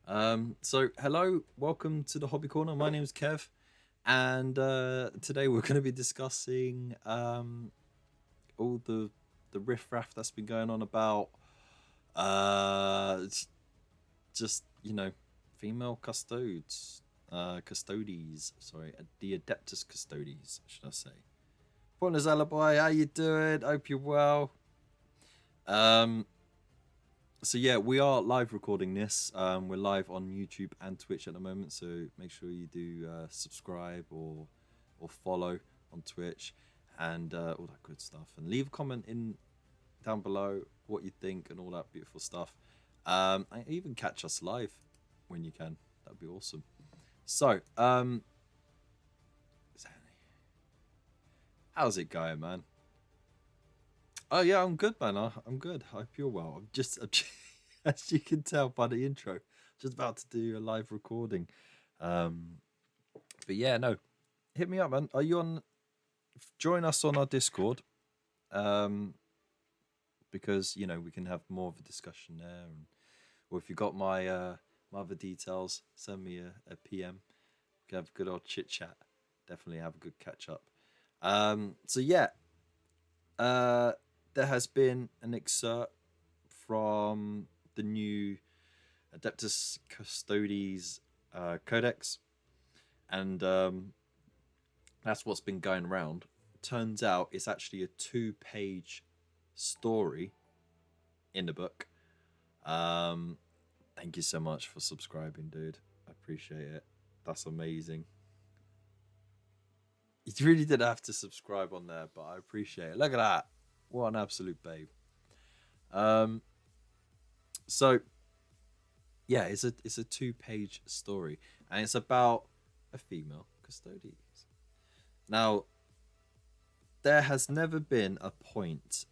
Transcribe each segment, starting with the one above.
So hello, welcome to the Hobby Corner. My name is Kev, and today we're going to be discussing all the riffraff that's been going on about it's just female custodes. Sorry, the Adeptus Custodes, should I say? Pointless alibi. How you doing? Hope you're well. Um, So yeah, we are live recording this. We're live on YouTube and Twitch at the moment, so make sure you do subscribe or follow on Twitch and all that good stuff. And leave a comment in down below what you think and all that beautiful stuff. And even catch us live when you can. That'd be awesome. So, how's it going, man? Oh yeah, I'm good, man. I'm good. I hope you're well. As you can tell by the intro, just about to do a live recording. Um, but yeah, no, hit me up, man. Are you on? Join us on our Discord, um, because we can have more of a discussion there. Or if you got my other details, send me a PM. We can have a good old chit chat. Definitely have a good catch up. So yeah, uh, there has been an excerpt from the new Adeptus Custodes Codex, and that's what's been going around. Turns out it's actually a two-page story in the book. Um, Thank you so much for subscribing, dude. I appreciate it. That's amazing. You really didn't have to subscribe on there, but I appreciate it. Look at that. What an absolute babe. Um, so yeah, it's a two-page story, and it's about a female Custodes. Now, there has never been a point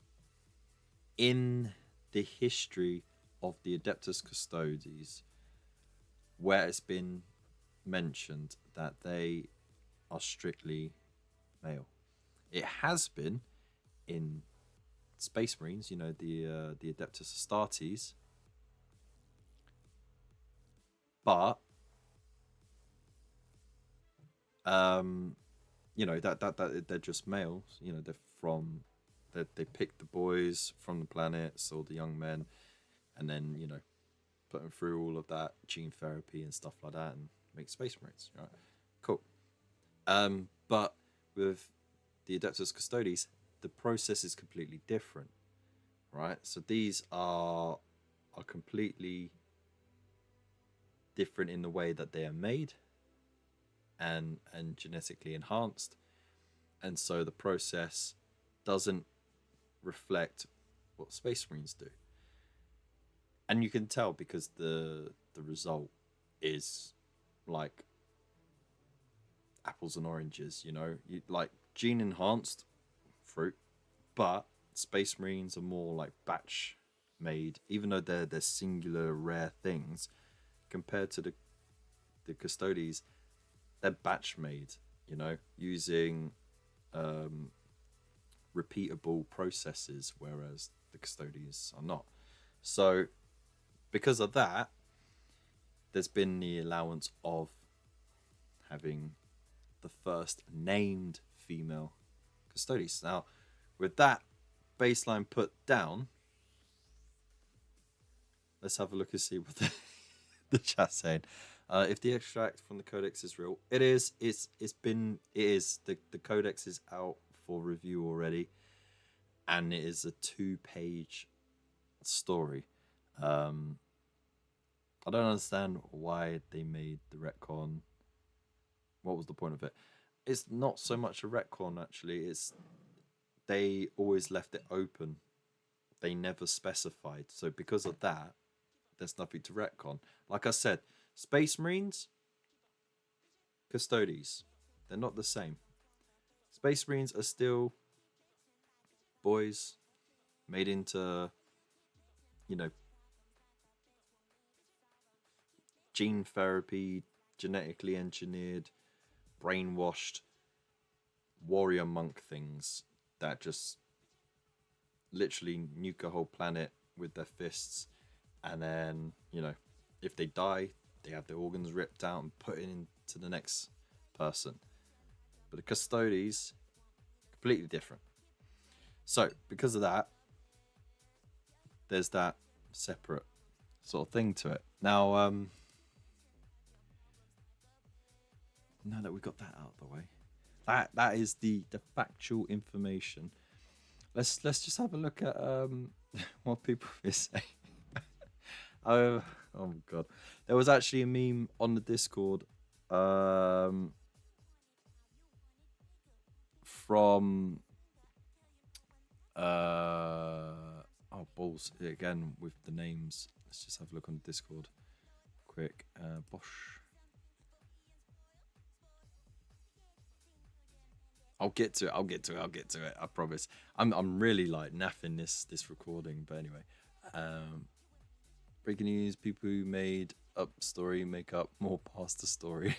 in the history of the Adeptus Custodes where it's been mentioned that they are strictly male. It has been in Space Marines, the Adeptus Astartes, but um, that they're just males. They're from they pick the boys from the planets or the young men, and then put them through all of that gene therapy and stuff like that, and make Space Marines. Right, cool. But with the Adeptus Custodes, the process is completely different, right? So these are completely different in the way that they are made and genetically enhanced, and so the process doesn't reflect what Space Marines do, and you can tell because the result is like apples and oranges. You like gene enhanced fruit, but Space Marines are more like batch made, even though they're singular rare things compared to the Custodes. They're batch made, using um, repeatable processes, whereas the Custodes are not. So because of that, there's been the allowance of having the first named female Custodes. Now, with that baseline put down, let's have a look and see what the chat's saying. If the extract from the codex is real, it is. It is. The codex is out for review already, and it is a two-page story. Um, I don't understand why they made the retcon. What was the point of it? It's not so much a retcon actually. It's they always left it open. They never specified. So because of that, there's nothing to retcon. Like I said, Space Marines, Custodes, they're not the same. Space Marines are still boys made into, you know, gene therapy, genetically engineered, brainwashed warrior monk things that just literally nuke a whole planet with their fists, and then if they die, they have their organs ripped out and put into the next person. But the Custodes, completely different. So because of that, there's that separate sort of thing to it. Now, now that we got that out of the way, that is the factual information. Let's just have a look at what people are saying. Oh, oh god, there was actually a meme on the Discord from oh balls again with the names. Let's just have a look on the Discord quick. Bosh. I'll get to it. I promise. I'm really like naffing this recording, but anyway. Breaking news: people who made up story make up more past the story.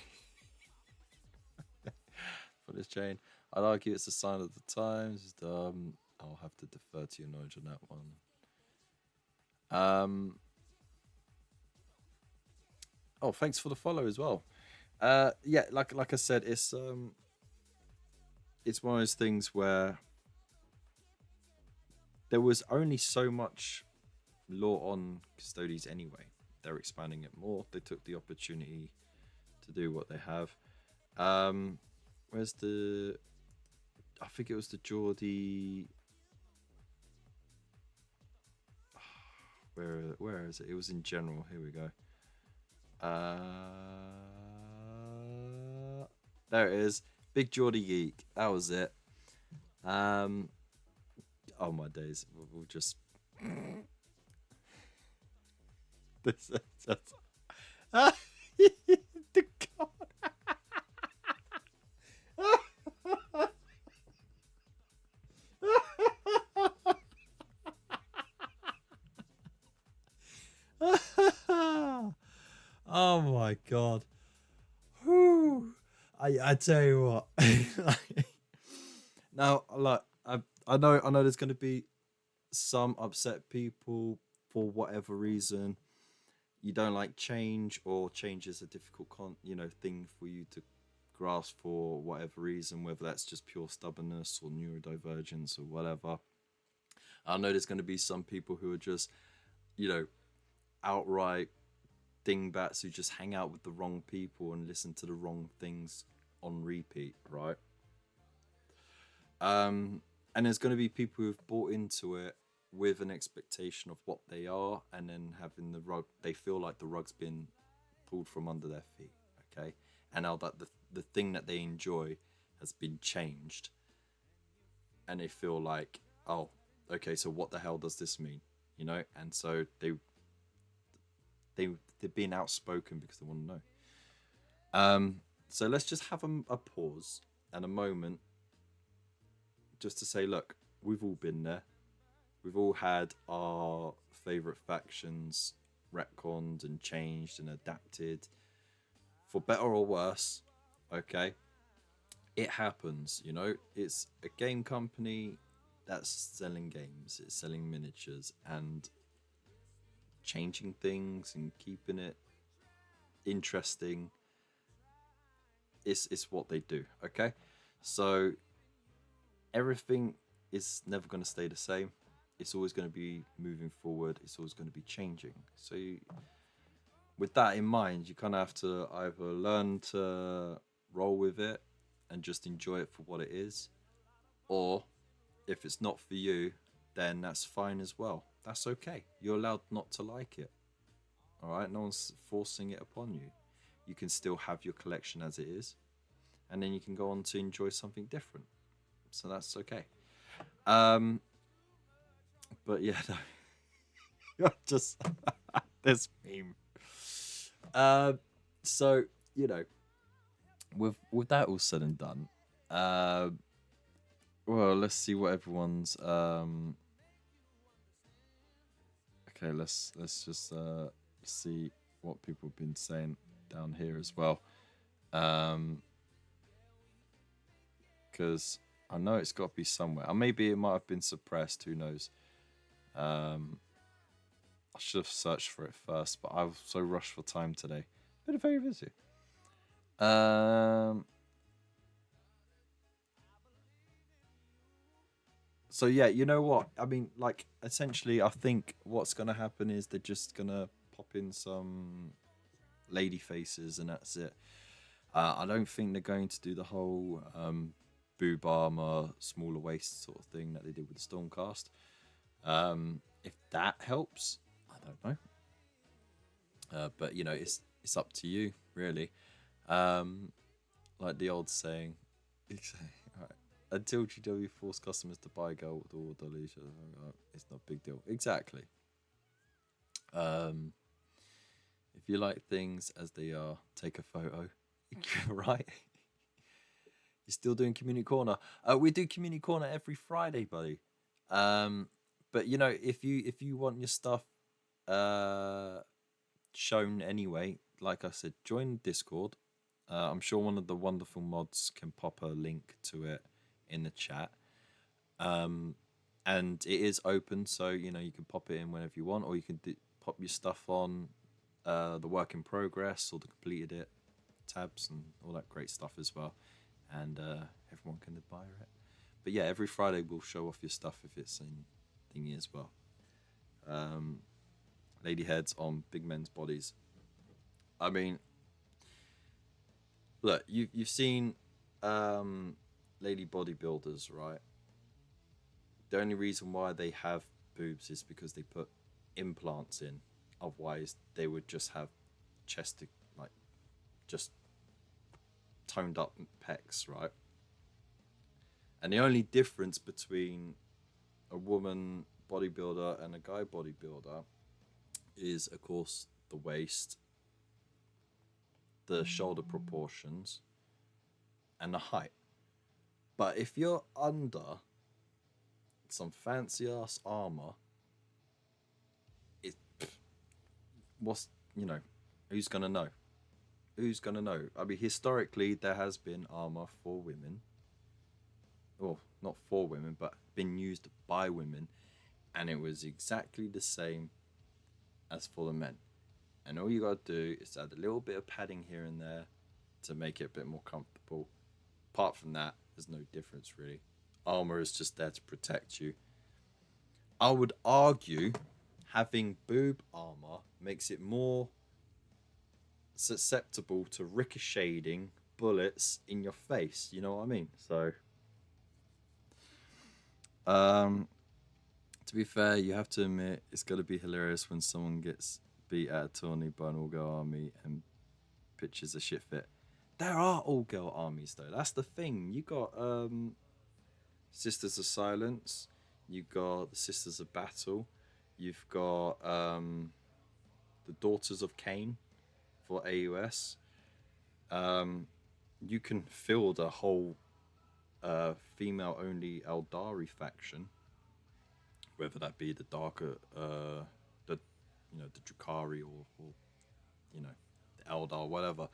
For this chain, I'd argue it's a sign of the times. I'll have to defer to your knowledge on that one. Oh, thanks for the follow as well. Yeah, like I said, it's one of those things where there was only so much law on Custodes anyway. They're expanding it more. They took the opportunity to do what they have. Where's the? I think it was the Geordie. Where is it? It was in general. Here we go. There it is. Big Geordie Geek. That was it. Oh my days. We'll just. This just. The God. Oh my god. Whew. I tell you what. Now, like I know there's going to be some upset people for whatever reason. You don't like change, or change is a difficult thing for you to grasp for whatever reason, whether that's just pure stubbornness or neurodivergence or whatever. I know there's going to be some people who are just, outright dingbats who just hang out with the wrong people and listen to the wrong things on repeat, right? And there's going to be people who've bought into it with an expectation of what they are, and then having they feel like the rug's been pulled from under their feet, okay? And now that the thing that they enjoy has been changed, and they feel like, oh, okay, so what the hell does this mean? And so they're being outspoken because they want to know. So let's just have a pause and a moment just to say, look, we've all been there. We've all had our favourite factions retconned and changed and adapted, for better or worse, okay? It happens, It's a game company that's selling games. It's selling miniatures, and changing things and keeping it interesting. It's what they do, okay? So everything is never going to stay the same. It's always going to be moving forward. It's always going to be changing. So with that in mind, you kind of have to either learn to roll with it and just enjoy it for what it is, or if it's not for you, then that's fine as well. That's okay. You're allowed not to like it. All right? No one's forcing it upon you. You can still have your collection as it is, and then you can go on to enjoy something different. So that's okay. But yeah, no. Just this meme. So with that all said and done, well, let's see what everyone's. Okay, let's just see what people have been saying down here as well. Because I know it's got to be somewhere. Or maybe it might have been suppressed. Who knows? I should have searched for it first, but I was so rushed for time today. Been very busy. Um. So yeah, you know what? I mean, like essentially, I think what's gonna happen is they're just gonna pop in some lady faces, and that's it. I don't think they're going to do the whole boob armor, smaller waist sort of thing that they did with the Stormcast. If that helps, I don't know. But you know, it's up to you, really. Um, like the old saying, right, until GW force customers to buy gold or delete it, it's not a big deal. Exactly. Um, if you like things as they are, take a photo. Right? You're still doing community corner. We do community corner every Friday, buddy. Um, but you know, if you want your stuff uh shown anyway, like I said, join Discord. I'm sure one of the wonderful mods can pop a link to it in the chat. Um, and it is open, so you know you can pop it in whenever you want, or you can pop your stuff on the work in progress or the completed it tabs and all that great stuff as well. And everyone can admire it. But yeah, every Friday we'll show off your stuff if it's in thingy as well. Um, lady heads on big men's bodies. I mean, look, you've seen lady bodybuilders, right? The only reason why they have boobs is because they put implants in. Otherwise, they would just have chest, like just toned up pecs, right? And the only difference between a woman bodybuilder and a guy bodybuilder is, of course, the waist, the shoulder proportions, and the height. But if you're under some fancy ass armor, it what's you know, who's gonna know? Who's gonna know? I mean, historically, there has been armor for women, well, not for women, but been used by women, and it was exactly the same as for the men. And all you gotta do is add a little bit of padding here and there to make it a bit more comfortable. Apart from that, there's no difference really. Armor is just there to protect you. I would argue having boob armor makes it more susceptible to ricocheting bullets in your face. You know what I mean? So, um, to be fair, you have to admit it's got to be hilarious when someone gets beat at a tourney by an all-girl army and pitches a shit fit. There are all-girl armies though. That's the thing. You got Sisters of Silence. You got the Sisters of Battle. You've got the Daughters of Cain for AUS. Um, you can field a whole female-only Eldari faction, whether that be the darker, the the Drakari or you know the Eldar, whatever.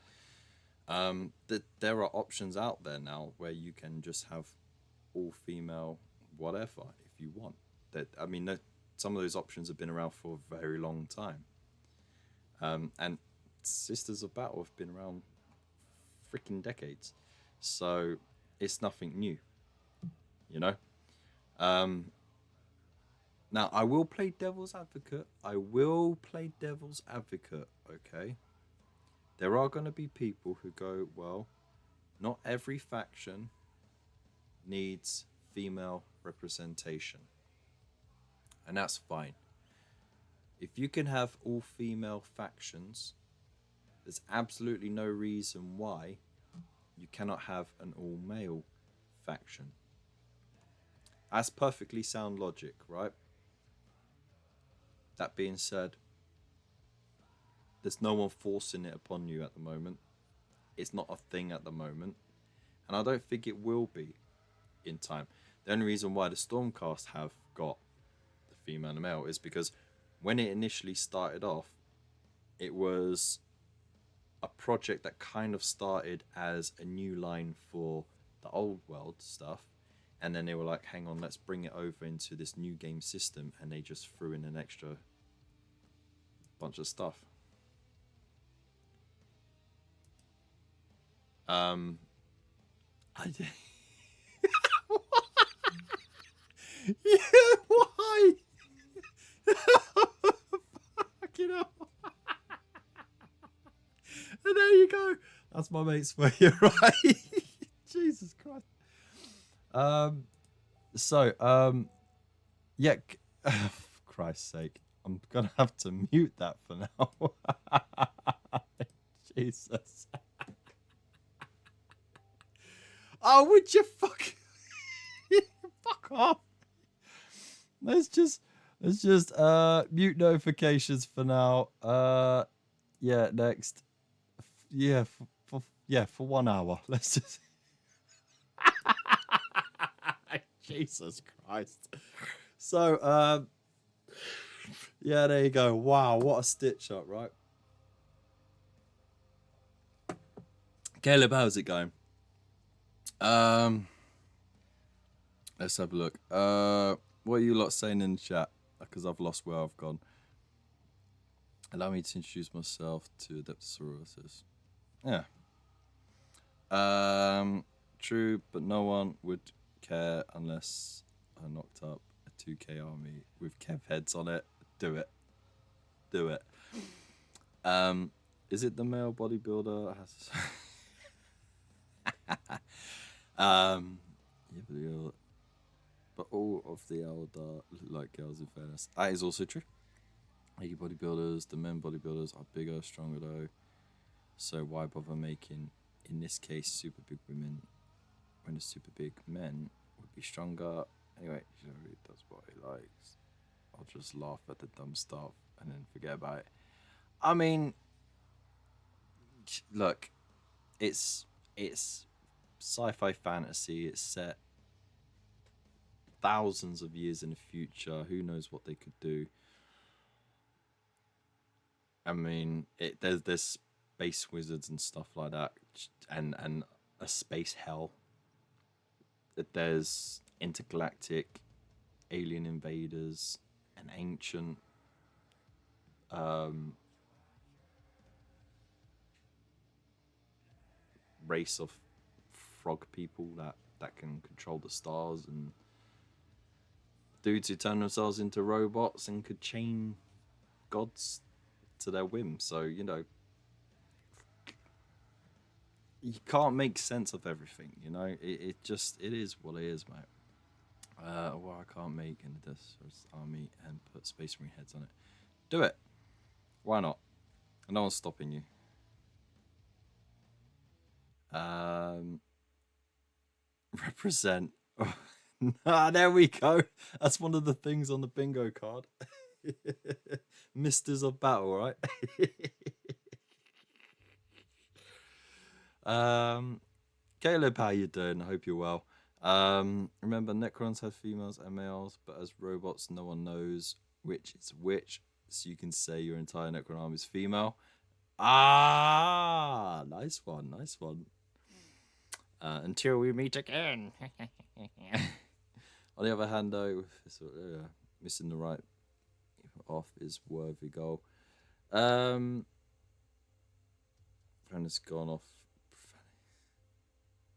There are options out there now where you can just have all female whatever if you want. That I mean, some of those options have been around for a very long time. And Sisters of Battle have been around freaking decades, so it's nothing new, you know. Um, Now I will play devil's advocate. I will play devil's advocate. Okay, there are going to be people who go, well, not every faction needs female representation, and that's fine. If you can have all female factions, there's absolutely no reason why you cannot have an all male faction. That's perfectly sound logic, right? That being said, there's no one forcing it upon you at the moment. It's not a thing at the moment, and I don't think it will be in time. The only reason why the Stormcast have got the female and the male is because when it initially started off, it was a project that kind of started as a new line for the old world stuff, and then they were like, hang on, let's bring it over into this new game system, and they just threw in an extra bunch of stuff. Um, I did. Yeah, why? Fucking hell. And there you go. That's my mates for you, right? Jesus Christ. Um, yeah. For Christ's sake, I'm gonna have to mute that for now. Jesus. Oh, would you fuck off? Let's just mute notifications for now. Yeah, next. Yeah, for 1 hour. Let's just Jesus Christ. So, yeah, there you go. Wow, what a stitch up, right? Caleb, how's it going? Let's have a look. What are you lot saying in the chat? Because I've lost where I've gone. Allow me to introduce myself to Adeptus. Yeah. True, but no one would care unless I knocked up a 2K army with Kev heads on it. Do it. Do it. Is it the male bodybuilder? Yeah, but all of the elder like girls in fairness. That is also true. Lady bodybuilders, the men bodybuilders are bigger, stronger though. So why bother making, in this case, super big women when the super big men would be stronger? Anyway, he does what he likes. I'll just laugh at the dumb stuff and then forget about it. I mean, look, it's sci-fi fantasy. It's set thousands of years in the future. Who knows what they could do? I mean, there's space wizards and stuff like that, and a space hell. There's intergalactic alien invaders, an ancient race of frog people that can control the stars, and dudes who turn themselves into robots and could chain gods to their whim. So, you know, you can't make sense of everything, you know. It is what it is, mate. Well, I can't make an Odysseus army and put Space Marine heads on it. Do it. Why not? No one's stopping you. Represent. There we go. That's one of the things on the bingo card. Misters of battle, right? Caleb, how you doing? I hope you're well. Remember, Necrons have females and males, but as robots, no one knows which is which. So you can say your entire Necron army is female. Ah, nice one, nice one. Until we meet again. On the other hand, though, missing the right off is worthy goal. Friend has gone off.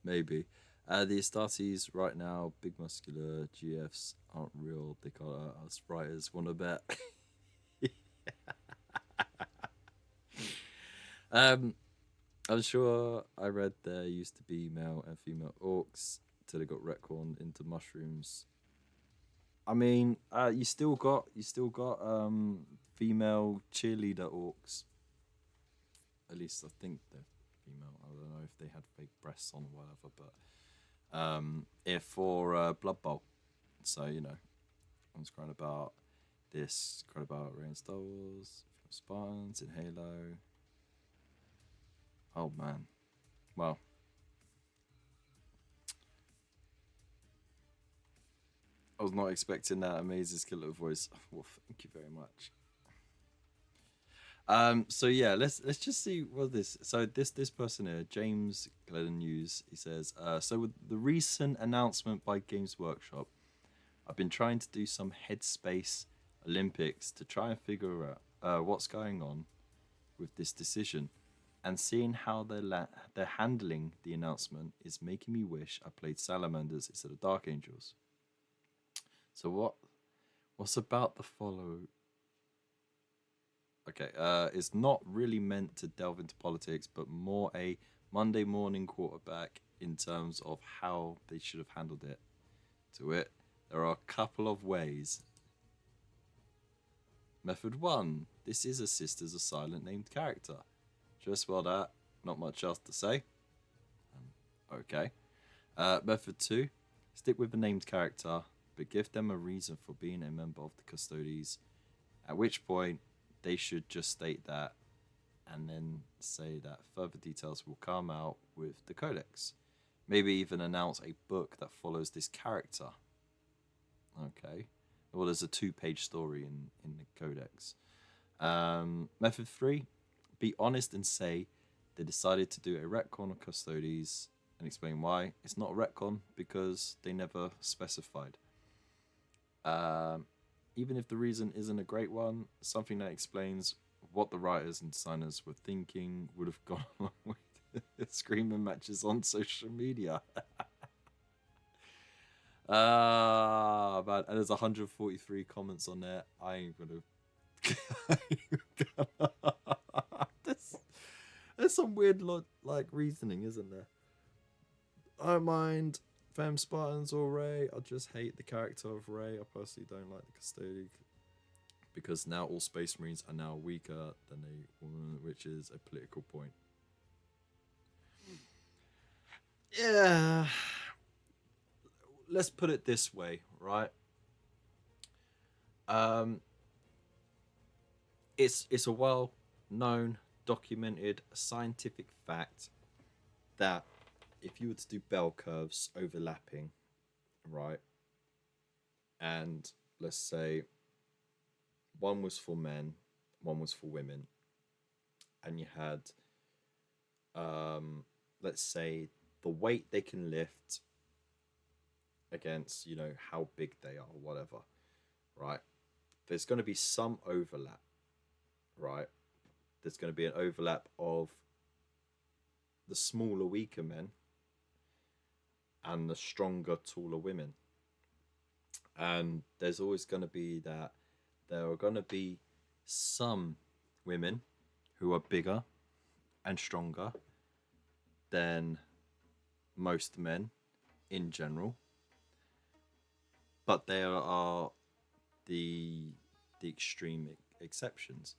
Maybe. The Astartes right now, big muscular GFs aren't real. They can't us writers want to bet. I'm sure I read there used to be male and female orcs till they got retconned into mushrooms. I mean, you still got female cheerleader orcs. At least I think they're female. I don't know if they had fake breasts on or whatever, but if for Blood Bowl. So, you know, I'm crying about this, crying about Rain Star Wars, Spartans in Halo. Oh man. Well. I was not expecting that amazing skeleton voice. Well, thank you very much. So yeah, let's just see what this. So this person here, James Glenn News, he says, so with the recent announcement by Games Workshop, I've been trying to do some Headspace Olympics to try and figure out what's going on with this decision. And seeing how they're handling the announcement is making me wish I played Salamanders instead of Dark Angels. So what's about the follow? Okay, it's not really meant to delve into politics, but more a Monday morning quarterback in terms of how they should have handled it. To it, there are a couple of ways. Method 1. This is a sister's a silent named character. Just well that, not much else to say. Okay. Method 2. Stick with the named character, but give them a reason for being a member of the Custodes, at which point they should just state that and then say that further details will come out with the codex. Maybe even announce a book that follows this character. Okay. Well, there's a 2-page story in the codex. Method 3. Be honest and say they decided to do a retcon of Custodes and explain why. It's not a retcon because they never specified. Even if the reason isn't a great one, something that explains what the writers and designers were thinking would have gone along with screaming matches on social media. Man, and there's 143 comments on there. I ain't gonna. There's some weird like reasoning, isn't there? I don't mind Fem Spartans or Ray. I just hate the character of Ray. I personally don't like the Custodian because now all Space Marines are now weaker than a woman, which is a political point. Yeah. Let's put it this way, right? It's a well-known, documented, scientific fact that if you were to do bell curves overlapping, right, and let's say one was for men, one was for women, and you had, let's say, the weight they can lift against, how big they are, or whatever, right? There's going to be some overlap, right? There's going to be an overlap of the smaller, weaker men and the stronger, taller women. And there's always going to be that there are going to be some women who are bigger and stronger than most men in general, but there are the extreme exceptions.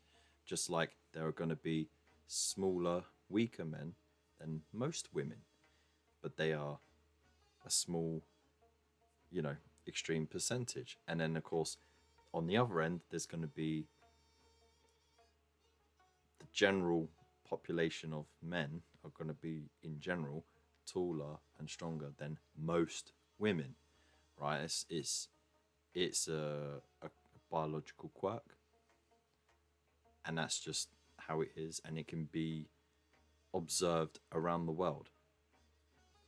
Just like there are going to be smaller, weaker men than most women, but they are a small, extreme percentage. And then, of course, on the other end, there's going to be the general population of men are going to be, in general, taller and stronger than most women, right? It's a biological quirk, and that's just how it is, and it can be observed around the world,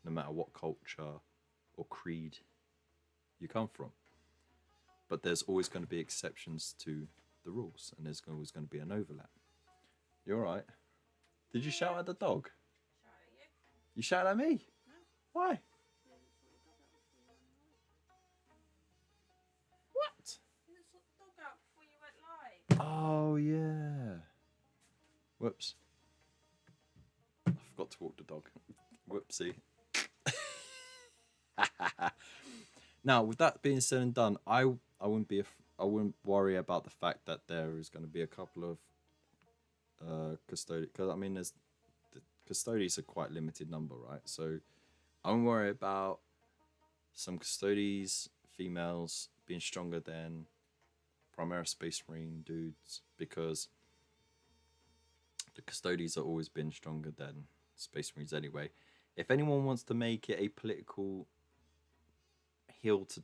no matter what culture or creed you come from. But there's always going to be exceptions to the rules, and there's always going to be an overlap. You all right? Did you shout at the dog? Shout at you. You shouted at me? No. Why? What? You sort the dog out before you went live. Oh, yeah. Whoops. I forgot to walk the dog. Whoopsie. Now, with that being said and done, I wouldn't worry about the fact that there is going to be a couple of custodians, because there's the custodians are quite limited number, right? So I wouldn't worry about some custodians females being stronger than Primera Space Marine dudes, because the custodians have always been stronger than Space Marines anyway. If anyone wants to make it a political hill to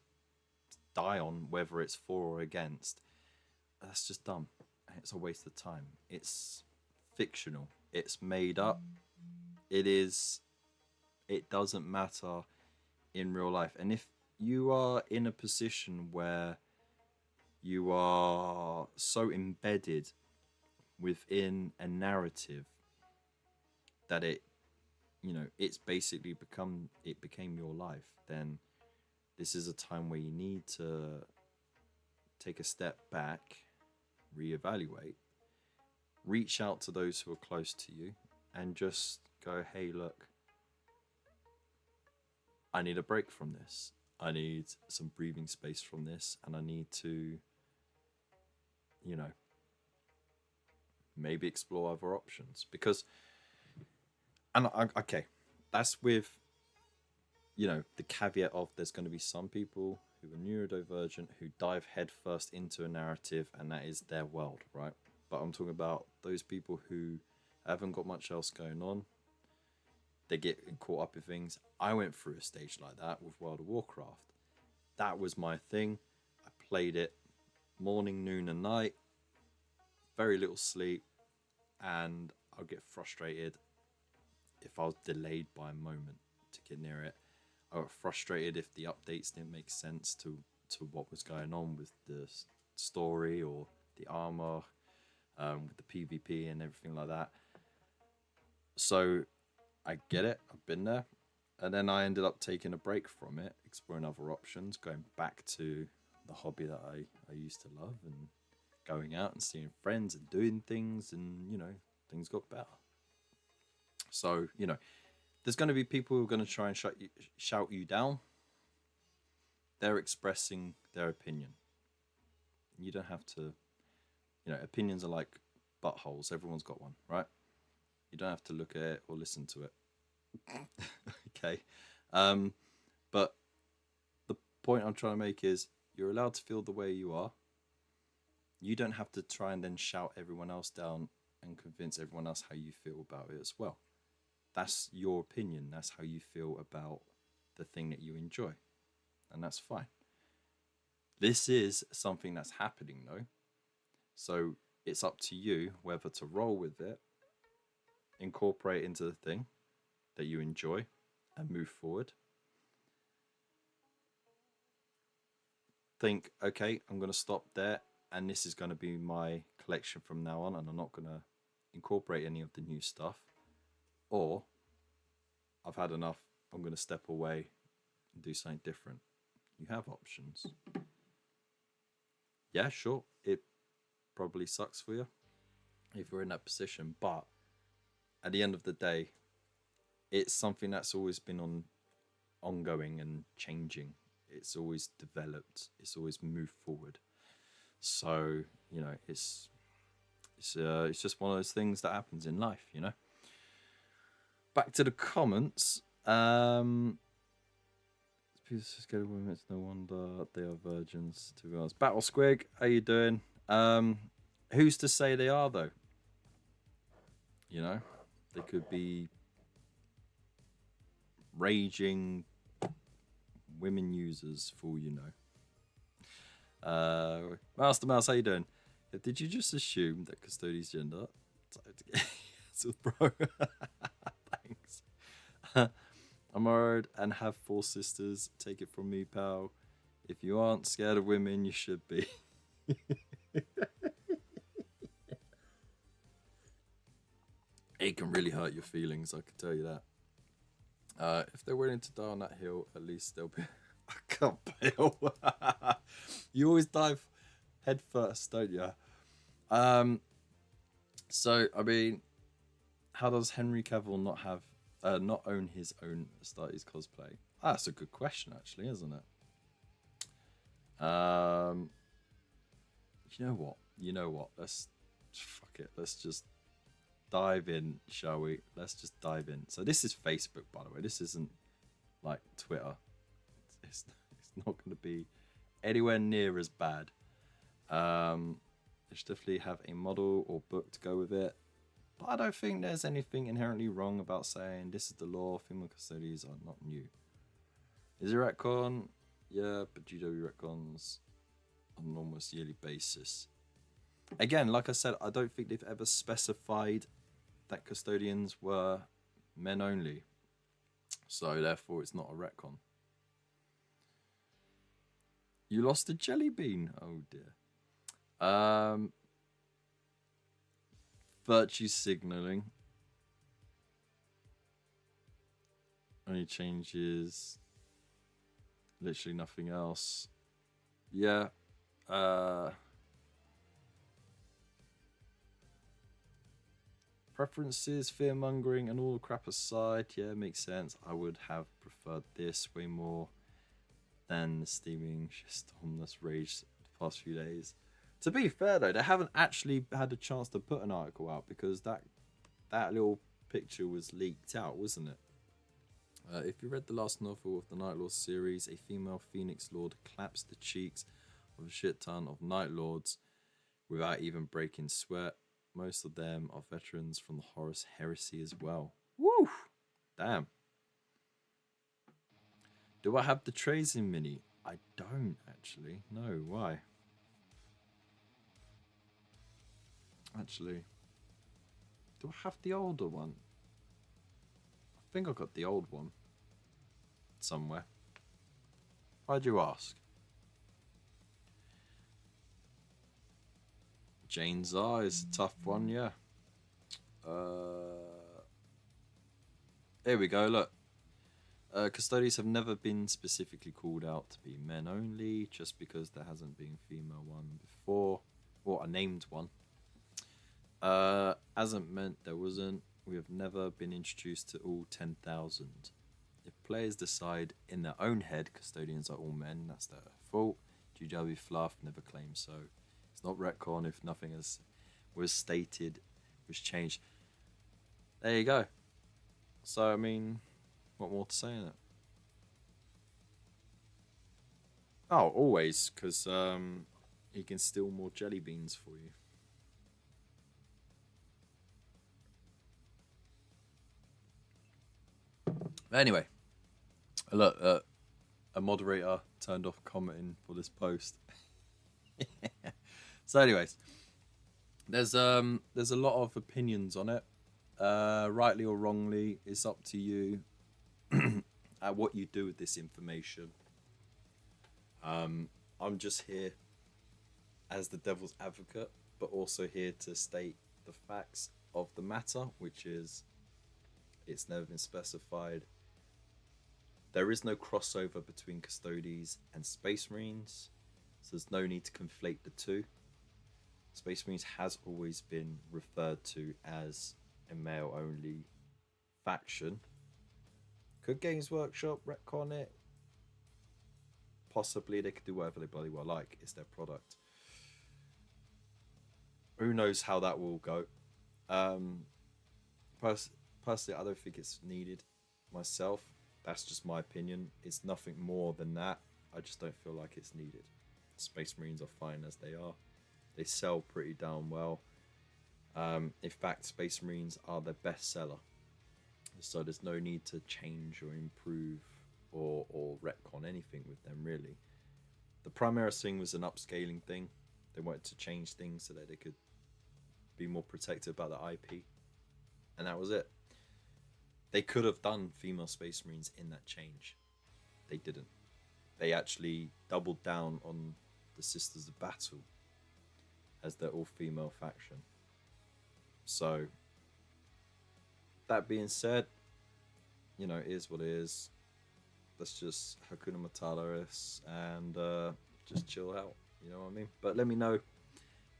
die on, whether it's for or against, that's just dumb. It's a waste of time. It's fictional. It's made up. It doesn't matter in real life. And if you are in a position where you are so embedded within a narrative that it's basically became your life, then this is a time where you need to take a step back, reevaluate, reach out to those who are close to you, and just go, hey, look, I need a break from this. I need some breathing space from this, and I need to, you know, maybe explore other options. Because, okay, that's with, the caveat of there's going to be some people who are neurodivergent who dive headfirst into a narrative, and that is their world, right? But I'm talking about those people who haven't got much else going on. They get caught up in things. I went through a stage like that with World of Warcraft. That was my thing. I played it morning, noon, and night. Very little sleep, and I'll get frustrated if I was delayed by a moment to get near it. I got frustrated if the updates didn't make sense to what was going on with the story or the armor, with the PvP and everything like that. So I get it. I've been there. And then I ended up taking a break from it, exploring other options, going back to the hobby that I used to love, and going out and seeing friends and doing things, and, things got better. So, there's going to be people who are going to try and shout you down. They're expressing their opinion. You don't have to, opinions are like buttholes. Everyone's got one, right? You don't have to look at it or listen to it. Okay. But the point I'm trying to make is you're allowed to feel the way you are. You don't have to try and then shout everyone else down and convince everyone else how you feel about it as well. That's your opinion. That's how you feel about the thing that you enjoy. And that's fine. This is something that's happening though. So it's up to you whether to roll with it, incorporate it into the thing that you enjoy, and move forward. Think, okay, I'm going to stop there, and this is going to be my collection from now on, and I'm not going to incorporate any of the new stuff. Or I've had enough, I'm going to step away and do something different. You have options. Yeah, sure, it probably sucks for you if you're in that position, but at the end of the day, it's something that's always been ongoing and changing. It's always developed. It's always moved forward. So it's just one of those things that happens in life. Back to the comments. People scared of women. It's no wonder they are virgins. To be honest, Battle Squig, how you doing? Who's to say they are though? They could be raging women users, for all you know. Master Mouse, how you doing? Did you just assume that Custodes gender? Bro. Thanks. I'm married and have 4 sisters. Take it from me, pal. If you aren't scared of women, you should be. It can really hurt your feelings, I can tell you that. If they're willing to die on that hill, at least they'll be. I can't bail. You always dive head first, don't you? So I mean, how does Henry Cavill not own his own Astartes cosplay? That's a good question, actually, isn't it? You know what? Let's fuck it. Let's just dive in, shall we? Let's just dive in. So this is Facebook, by the way. This isn't like Twitter. It's not going to be anywhere near as bad. They should definitely have a model or book to go with it. But I don't think there's anything inherently wrong about saying this is the law. Female custodians are not new. Is it retcon? Yeah, but GW retcons on an almost yearly basis. Again, like I said, I don't think they've ever specified that custodians were men only. So therefore it's not a retcon. You lost a jelly bean. Oh dear. Virtue signaling. Only changes. Literally nothing else. Yeah. Preferences, fear mongering, and all the crap aside, yeah, makes sense. I would have preferred this way more than the steaming shitstorm that's raged the past few days. To be fair though, they haven't actually had a chance to put an article out because that little picture was leaked out, wasn't it? If you read the last novel of the Night Lords series, a female Phoenix Lord claps the cheeks of a shit ton of Night Lords without even breaking sweat. Most of them are veterans from the Horus Heresy as well. Woo! Damn. Do I have the Trazen Mini? I don't actually. No, why? Actually, do I have the older one? I think I got the old one somewhere. Why'd you ask? Jane's Eye is a tough one, yeah. Here we go, look. Custodes have never been specifically called out to be men only, just because there hasn't been a female one before, or a named one. Hasn't meant there wasn't. We have never been introduced to all 10,000. If players decide in their own head custodians are all men, that's their fault. GW Fluff never claimed so. It's not retcon if nothing was stated, was changed. There you go. So, I mean, what more to say in it? Oh, always, because he can steal more jelly beans for you. Anyway, look, a moderator turned off commenting for this post. So, anyways, there's a lot of opinions on it. Rightly or wrongly, it's up to you at what you do with this information. I'm just here as the devil's advocate, but also here to state the facts of the matter, which is it's never been specified. There is no crossover between Custodes and Space Marines, so there's no need to conflate the two. Space Marines has always been referred to as a male-only faction. Could Games Workshop retcon it? Possibly. They could do whatever they bloody well like. It's their product. Who knows how that will go. Personally, I don't think it's needed myself. That's just my opinion. It's nothing more than that. I just don't feel like it's needed. Space Marines are fine as they are. They sell pretty damn well. In fact, Space Marines are their best seller. So there's no need to change or improve or retcon anything with them, really. The Primaris thing was an upscaling thing. They wanted to change things so that they could be more protective about the IP. And that was it. They could have done female Space Marines in that change. They didn't. They actually doubled down on the Sisters of Battle as their all-female faction. So, that being said, you know, it is what it is. Let's just Hakuna Matata this and just chill out. You know what I mean? But let me know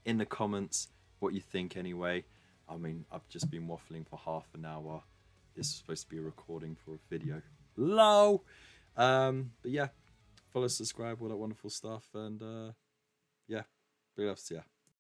in the comments what you think anyway. I mean, I've just been waffling for half an hour. This is supposed to be a recording for a video. Low! But yeah, follow, subscribe, all that wonderful stuff. And yeah, big loves to ya.